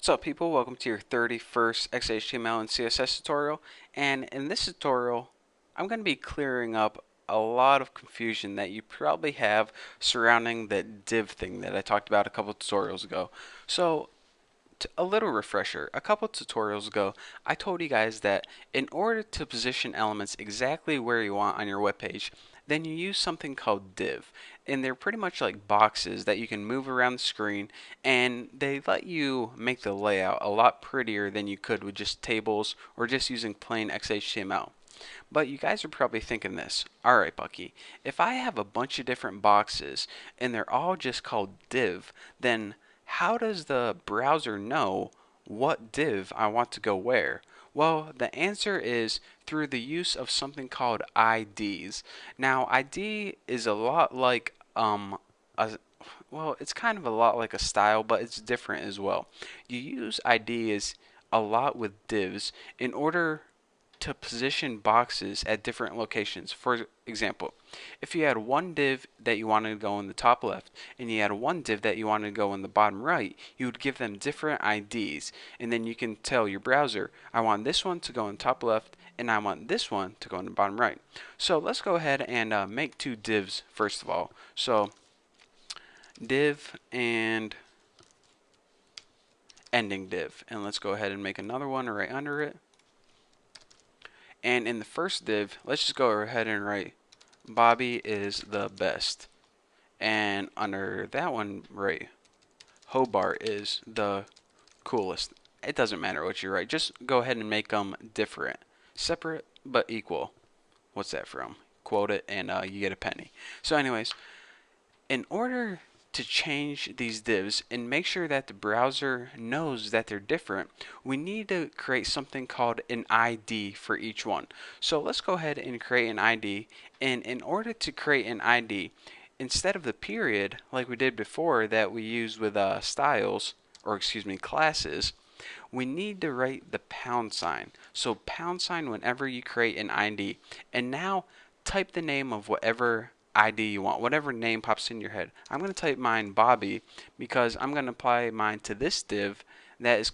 What's up, people? Welcome to your 31st XHTML and CSS tutorial. And in this tutorial, I'm going to be clearing up a lot of confusion that you probably have surrounding the div thing that I talked about a couple tutorials ago. So, a little refresher. A couple tutorials ago, I told you guys that in order to position elements exactly where you want on your web page, then you use something called div. And they're pretty much like boxes that you can move around the screen, and they let you make the layout a lot prettier than you could with just tables or just using plain XHTML. But you guys are probably thinking this. Alright, Bucky, if I have a bunch of different boxes and they're all just called div, then how does the browser know what div I want to go where? Well, the answer is through the use of something called IDs. Now, ID is a lot like a well, it's kind of a lot like a style, but it's different as well. You use IDs a lot with divs in order to position boxes at different locations. For example, if you had one div that you wanted to go in the top left and you had one div that you wanted to go in the bottom right, you would give them different IDs, and then you can tell your browser, I want this one to go in the top left and I want this one to go in the bottom right. So let's go ahead and make two divs first of all. So div and ending div, and let's go ahead and make another one right under it. And in the first div, let's just go ahead and write Bobby is the best. And under that one, write Hobart is the coolest. It doesn't matter what you write. Just go ahead and make them different. Separate but equal. What's that from? Quote it and you get a penny. So anyways, in order to change these divs and make sure that the browser knows that they're different, we need to create something called an ID for each one. So let's go ahead and create an ID, and in order to create an ID, instead of the period like we did before that we used with styles, or excuse me, classes, we need to write the pound sign. So pound sign whenever you create an ID, and now type the name of whatever ID you want, whatever name pops in your head. I'm going to type mine Bobby because I'm going to apply mine to this div that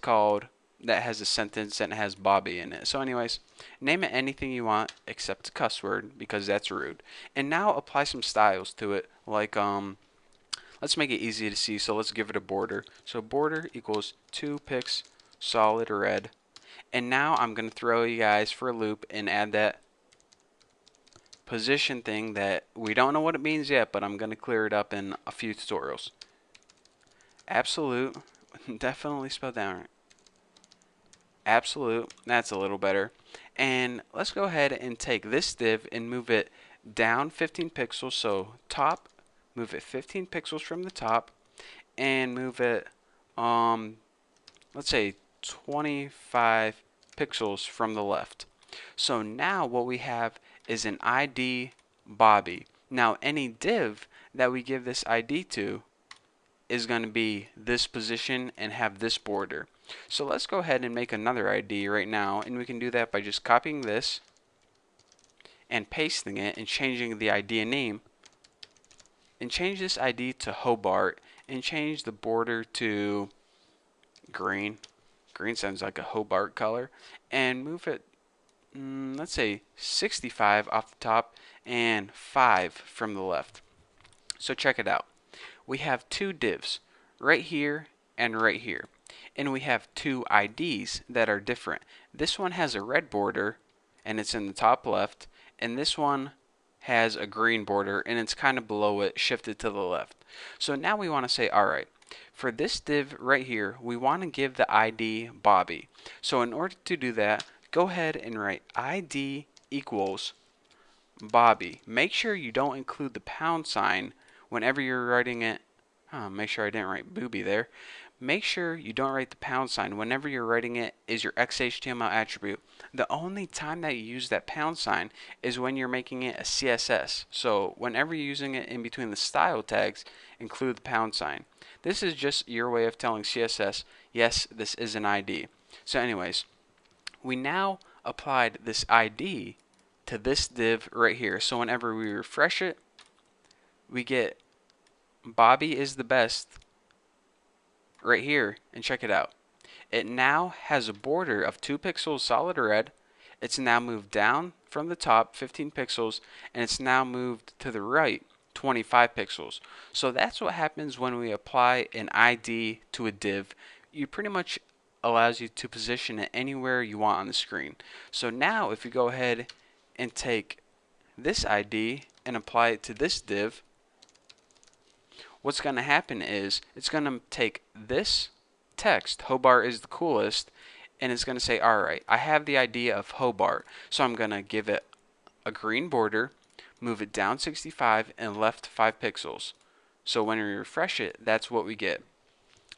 has a sentence and it has Bobby in it. So anyways, name it anything you want except a cuss word because that's rude. And now apply some styles to it, like let's make it easy to see, so let's give it a border. So border equals 2 pix solid red. And now I'm going to throw you guys for a loop and add that position thing that we don't know what it means yet, but I'm going to clear it up in a few tutorials. Absolute, definitely spelled down right. Absolute, that's a little better. And let's go ahead and take this div and move it down 15 pixels. So top, move it 15 pixels from the top, and move it, let's say 25 pixels from the left. So now what we have is an ID Bobby. Now any div that we give this ID to is going to be this position and have this border. So let's go ahead and make another ID right now, and we can do that by just copying this and pasting it and changing the ID name, and change this ID to Hobart and change the border to green. Green sounds like a Hobart color, and move it let's say 65 off the top and 5 from the left. So check it out. We have two divs right here and right here, and we have two IDs that are different. This one has a red border and it's in the top left, and this one has a green border and it's kind of below it, shifted to the left. So now we want to say, alright, for this div right here, we want to give the ID Bobby. So in order to do that, go ahead and write ID equals Bobby. Make sure you don't include the pound sign whenever you're writing it. Make sure I didn't write booby there. Make sure you don't write the pound sign whenever you're writing it is your XHTML attribute. The only time that you use that pound sign is when you're making it a CSS. So whenever you're using it in between the style tags, include the pound sign. This is just your way of telling CSS, yes, this is an ID. So anyways, we now applied this ID to this div right here. So whenever we refresh it, we get Bobby is the best right here, and check it out. it now has a border of 2 pixels solid red. It's now moved down from the top 15 pixels, and it's now moved to the right 25 pixels. So that's what happens when we apply an ID to a div. You pretty much allows you to position it anywhere you want on the screen. So now if we go ahead and take this ID and apply it to this div, what's going to happen is it's going to take this text, Hobart is the coolest, and it's going to say, alright, I have the idea of Hobart, so I'm going to give it a green border, move it down 65 and left 5 pixels. So when we refresh it, that's what we get.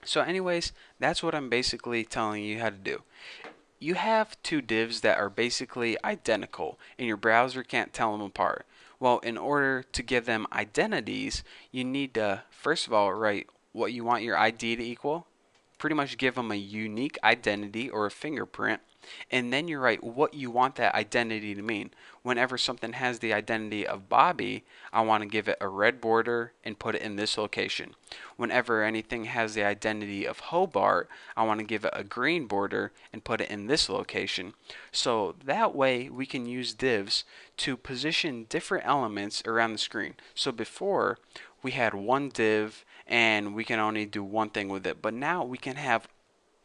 So anyways, that's what I'm basically telling you how to do. You have two divs that are basically identical and your browser can't tell them apart. Well, in order to give them identities, you need to first of all write what you want your ID to equal, pretty much give them a unique identity or a fingerprint, and then you write what you want that identity to mean. Whenever something has the identity of Bobby, I want to give it a red border and put it in this location. Whenever anything has the identity of Hobart, I want to give it a green border and put it in this location. So that way we can use divs to position different elements around the screen. So before we had one div and we can only do one thing with it, but now we can have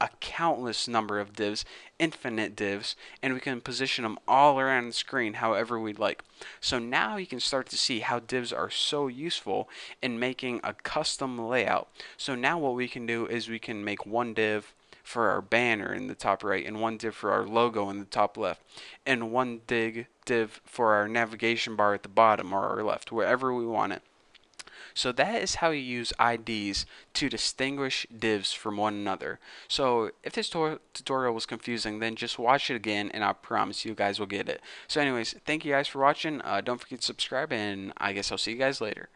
a countless number of divs, infinite divs, and we can position them all around the screen however we'd like. So now you can start to see how divs are so useful in making a custom layout. So now what we can do is we can make one div for our banner in the top right, and one div for our logo in the top left, and one div for our navigation bar at the bottom or our left, wherever we want it. So that is how you use IDs to distinguish divs from one another. So if this tutorial was confusing, then just watch it again and I promise you guys will get it. So anyways, thank you guys for watching. Don't forget to subscribe, and I guess I'll see you guys later.